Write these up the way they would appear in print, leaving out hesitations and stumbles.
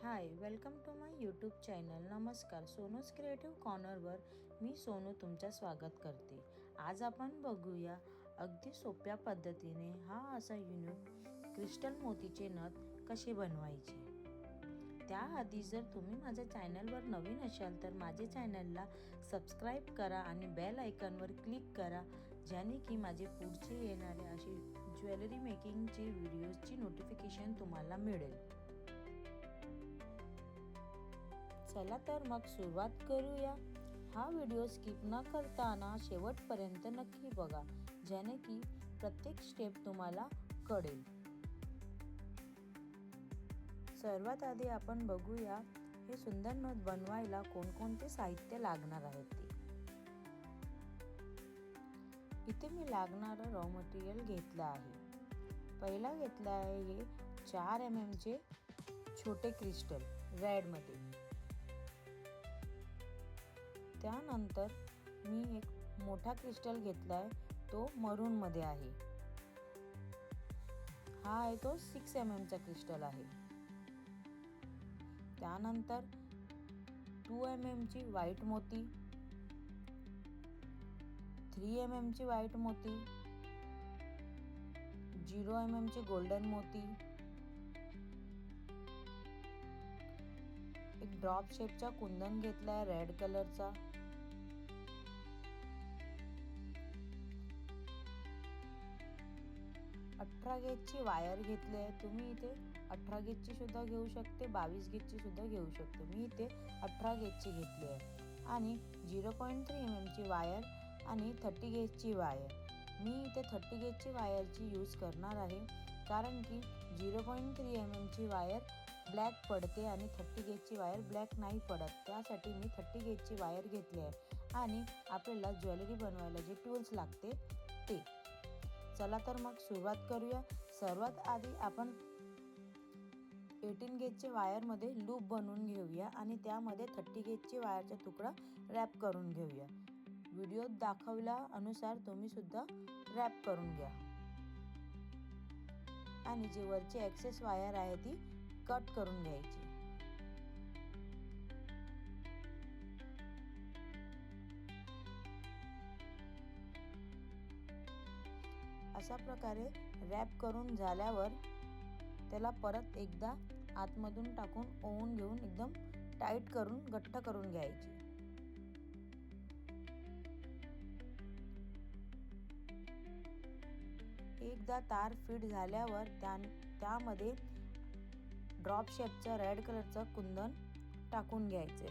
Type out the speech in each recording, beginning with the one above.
High, welcome to my YouTube channel. नमस्कार. Sonu's creative कॉर्नरवर मी सोनू तुमचं स्वागत करते. आज आपण बघूया अगदी सोप्या पद्धतीने हा असा युनिक क्रिस्टल मोतीचे नथ कसे बनवायचे. त्याआधी जर तुम्ही माझ्या चॅनलवर नवीन असाल तर माझे चॅनलला सबस्क्राईब करा आणि बेल आयकॉनवर क्लिक करा, ज्याने की माझे पुढचे येणारे असे ज्वेलरी मेकिंगचे व्हिडिओजची नोटिफिकेशन तुम्हाला मिळेल. चला तर मग सुरुवात करूया. हा व्हिडिओ स्किप न करताना शेवटपर्यंत नक्की बघा, ज्याने की प्रत्येक स्टेप तुम्हाला कळेल. सर्वात आधी आपण बघूया हे सुंदर नथ बनवायला कोणकोणते साहित्य लागणार आहेत ते. इथे मी लागणारं रॉ मटेरियल घेतलं आहे. पहिला घेतला आहे हे 4 mm चे छोटे क्रिस्टल रेडमध्ये. त्यानंतर मी एक मोठा क्रिस्टल घेतला आहे, तो मरूनमध्ये आहे. हा आहे तो 6 mm चा क्रिस्टल आहे. त्यानंतर 2 mm ची व्हाईट मोती, 3 mm ची व्हाईट मोती, 0 mm चे गोल्डन मोती, एक ड्रॉप शेपचा कुंदन घेतला आहे रेड कलरचा, 18 गेजची वायर घेतली आहे. तुम्ही इथे 18 गेजची सुद्धा घेऊ शकते, 22 गेजची सुद्धा घेऊ शकते. मी इथे 18 गेजची घेतली आहे. आणि 0.3 mm ची वायर आणि 30 गेजची वायर. मी इथे 30 गेजची वायरची यूज करणार आहे, कारण की 0.3 mm ची वायर ब्लॅक पडते आणि 30 गेजची वायर ब्लॅक नाही पडत. त्यासाठी मी 30 गेजची वायर घेतली आहे. आणि आपल्याला ज्वेलरी बनवायला जे टूल्स लागते ते. चला तर मग सुरुवात करूया. सर्वात आधी आपण 18 गेजचे वायरमध्ये लूप बनवून घेऊया आणि त्यामध्ये 30 गेजचे वायरचा तुकडा रॅप करून घेऊया. व्हिडिओत दाखवल्या अनुसार तुम्ही सुद्धा रॅप करून घ्या. आणि जी वरची एक्सेस वायर आहे ती कट करून घ्यायची. अशा प्रकारे रॅप करून झाल्यावर त्याला परत एकदा आतमधून टाकून ओवून घेऊन एकदम टाईट करून घट्ट करून घ्यायची. एकदा तार फिट झाल्यावर त्यामध्ये ड्रॉप शेपचा रेड कलरचा कुंदन टाकून घ्यायचे.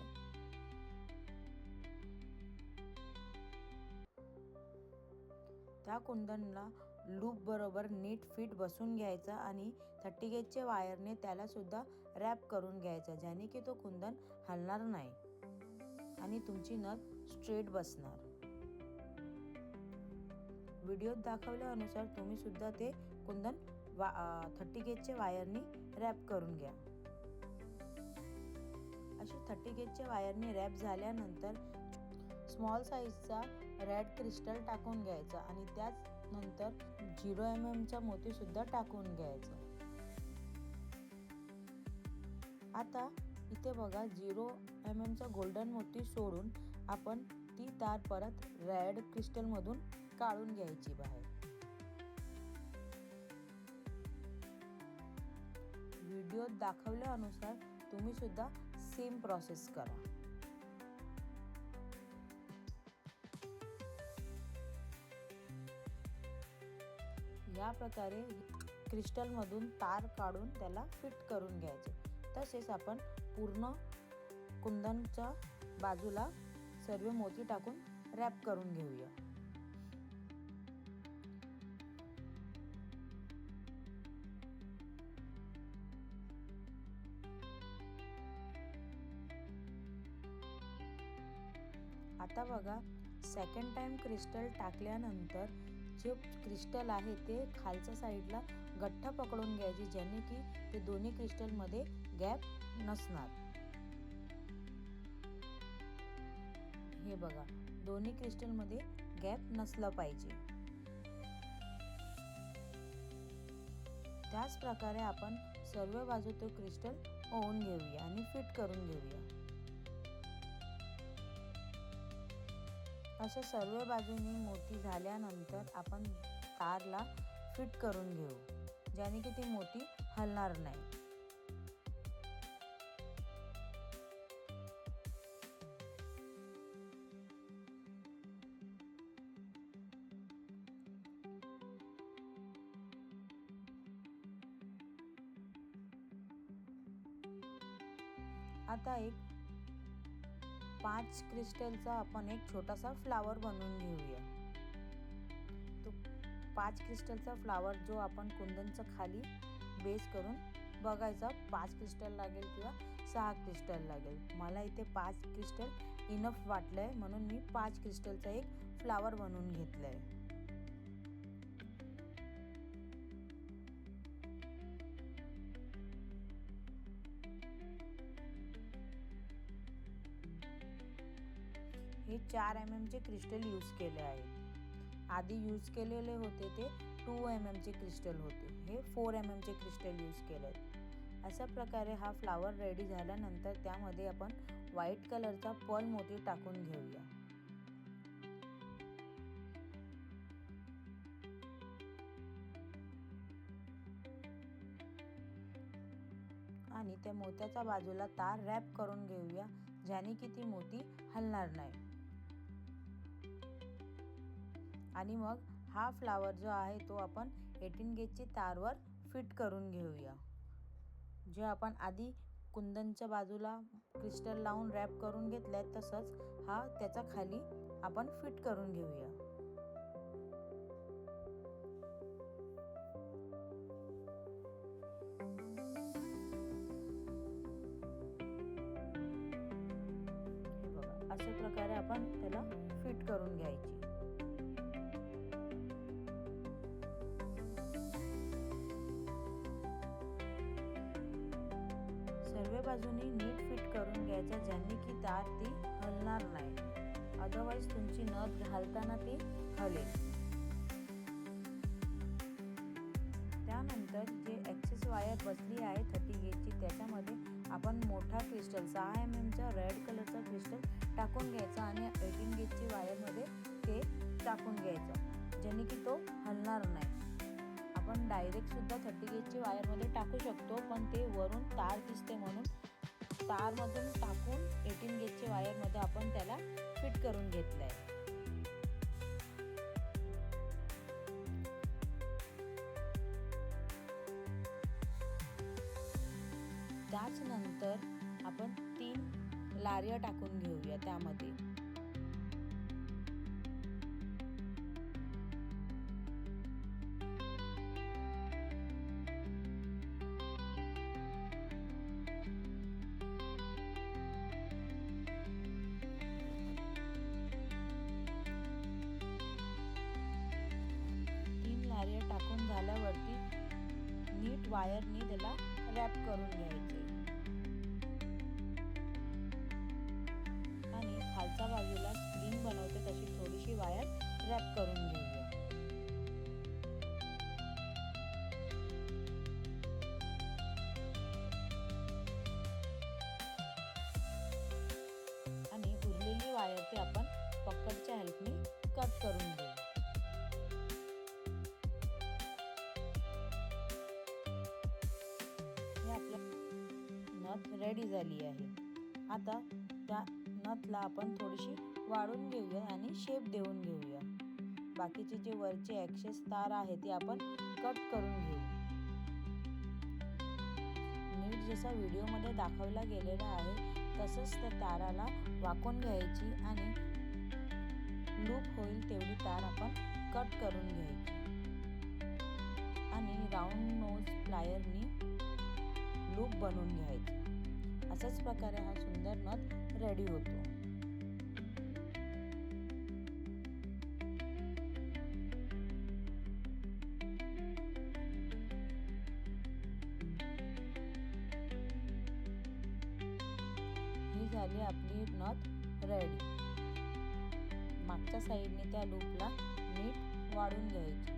त्या कुंदनला लूप बरोबर नीट फिट बसून घ्यायचा आणि 30 गेजच्या वायरने त्याला सुद्धा रॅप करून घ्यायचा, ज्याने की तो कुंदन हलणार नाही आणि तुमची नथ स्ट्रेट बसणार. व्हिडिओत दाखवल्यानुसार तुम्ही सुद्धा ते कुंदन 30 गेजच्या वायरनी रॅप करून घ्या. अशी 30 गेजच्या वायरनी रॅप झाल्यानंतर स्मॉल साईजचा रेड क्रिस्टल टाकून घ्यायचा आणि त्यानंतर 0 mm चा मोती सुद्धा टाकून घ्यायचा. आता इथे बघा 0 mm चा गोल्डन मोती सोडून आपण ती तार परत रेड क्रिस्टल मधून काढून घ्यायची बाहेर. व्हिडिओत दाखवल्यानुसार तुम्ही सुद्धा सेम प्रोसेस करा. या प्रकारे क्रिस्टलमधून तार काढून त्याला फिट करून घ्यायचे. तसेच आपण पूर्ण कुंदनच्या बाजूला सर्व मोती टाकून रॅप करून घेऊया. आता बघा, सेकंड टाइम क्रिस्टल टाकल्यानंतर जे क्रिस्टल आहे ते खालच्या साईडला गठ्ठ पकडून घ्यायचे, ज्याने की ते दोन्ही क्रिस्टलमध्ये गॅप नसणार. हे बघा, दोन्ही क्रिस्टलमध्ये गॅप नसलं पाहिजे. त्याच प्रकारे आपण सर्व बाजू तो क्रिस्टल ओवून घेऊया आणि फिट करून घेऊया. असं सर्व बाजूनी मोती झाल्यानंतर आपण तारला फिट करून घेऊ, ज्याने की ती मोती हलणार नाही. आता एक 5 क्रिस्टलचा आपण एक छोटासा फ्लावर बनवून घेऊया. तो 5 क्रिस्टलचा फ्लावर जो आपण कुंदनचा खाली बेस करून बघायचा 5 क्रिस्टल लागेल किंवा 6 क्रिस्टल लागेल. मला इथे 5 क्रिस्टल इनफ वाटलंय म्हणून मी 5 क्रिस्टलचा एक फ्लावर बनवून घेतलाय. हे 4 mm चे क्रिस्टल यूज केले आहेत. आधी यूज केलेले होते ते 2 mm चे क्रिस्टल होते. हे 4 mm चे क्रिस्टल यूज केले आहेत. अशा प्रकारे हा फ्लावर रेडी झाल्यानंतर त्यामध्ये आपण व्हाईट कलरचा पर्ल मोती टाकून घेऊया. आणि त्या मोत्याच्या बाजूला तार रॅप करून घेऊया, ज्याने की ती मोती हलणार नाही. आणि मग हा फ्लावर जो आहे तो आपण 18 गेजची तारवर फिट करून घेऊया. जे आपण आधी कुंदनच्या बाजूला क्रिस्टल लावून रॅप करून घेतलाय तसंच हा त्याचा खाली आपण फिट करून घेऊया. हे बघा, अशा प्रकारे आपण त्याला फिट करून घ्यायची. सर्व बाजूनी नीट फिट करून घ्यायच्या, ज्यांनी की तार ती हलणार नाही. अदरवाईज तुमची नथ घालताना ती हलेल. त्यानंतर जे एक्सेस वायर बसली आहे 30 गेजची त्याच्यामध्ये आपण मोठा क्रिस्टल 6 mm चा रेड कलरचा क्रिस्टल टाकून घ्यायचा आणि 18 गेजची वायरमध्ये ते टाकून घ्यायचं, ज्याने की तो हलणार नाही. आपण डायरेक्ट सुद्धा 30 गेजची वायरमध्ये टाकू शकतो, पण ते वरून तार दिसते म्हणून तारमधून टाकून 18 गेजच्या वायरमध्ये आपण त्याला फिट करून घेतलंय. त्याच्यानंतर आपण 3 लार्या टाकून घेऊया त्यामध्ये. टाकून झाल्यावरती नीट वायरनी त्याला रॅप करून घ्यायचे आणि खालच्या बाजूला स्प्रिंग बनवते तशी थोडीशी वायर रॅप करून घेऊया. आणि उरलेली वायर ते आपण पकडच्या हेल्पनी कट करून घेऊ. नथ रेडी झाली आहे. आता त्या नथला आपण थोडीशी वाढून घेऊया आणि शेप देऊन घेऊया. बाकीचे जे वरचे एक्सेस तार आहे ते आपण कट करून घेऊ. नीट जसा व्हिडिओमध्ये दाखवला गेलेला आहे तसंच त्या ताराला वाकून घ्यायची आणि लूप होईल तेवढी तार आपण कट करून घ्यायची आणि राऊंड नोज प्लायरनी लूप बनवून घ्यायची. अशाच प्रकारे हा सुंदर नथ रेडी होतो. ही झाली आपली नथ रेडी. मागच्या साईडने त्या लूपला नीट वाढून घ्यायची.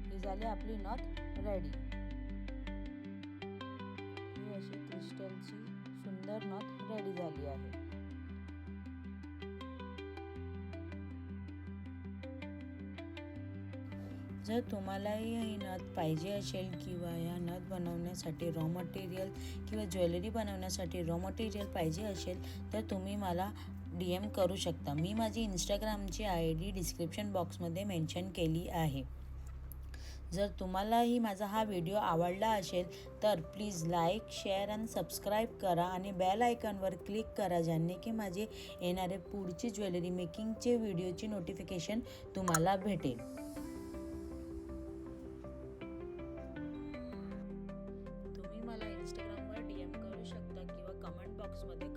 ही झाली आपली नथ रेडी. ही अशी क्रिस्टलची सुंदर नथ रेडी झाली आहे. जर तुम्हालाही ही नथ पाहिजे असेल किंवा या नथ बनवण्यासाठी रॉ मटेरियल किंवा ज्वेलरी बनवण्यासाठी रॉ मटेरियल पाहिजे असेल तर तुम्ही मला DM करू शकता. मी माझी इंस्टाग्रामची ID डिस्क्रिप्शन बॉक्समध्ये मेन्शन केली आहे. जर तुम्हालाही माझा हा व्हिडिओ आवडला असेल तर प्लीज लाईक, शेअर आणि सबस्क्राईब करा आणि बेल आयकॉनवर क्लिक करा, ज्याने की माझे येणारे पुढची ज्वेलरी मेकिंगचे व्हिडिओची नोटिफिकेशन तुम्हाला भेटेल. तुम्ही मला इंस्टाग्रामवर DM करू शकता किंवा कमेंट बॉक्समध्ये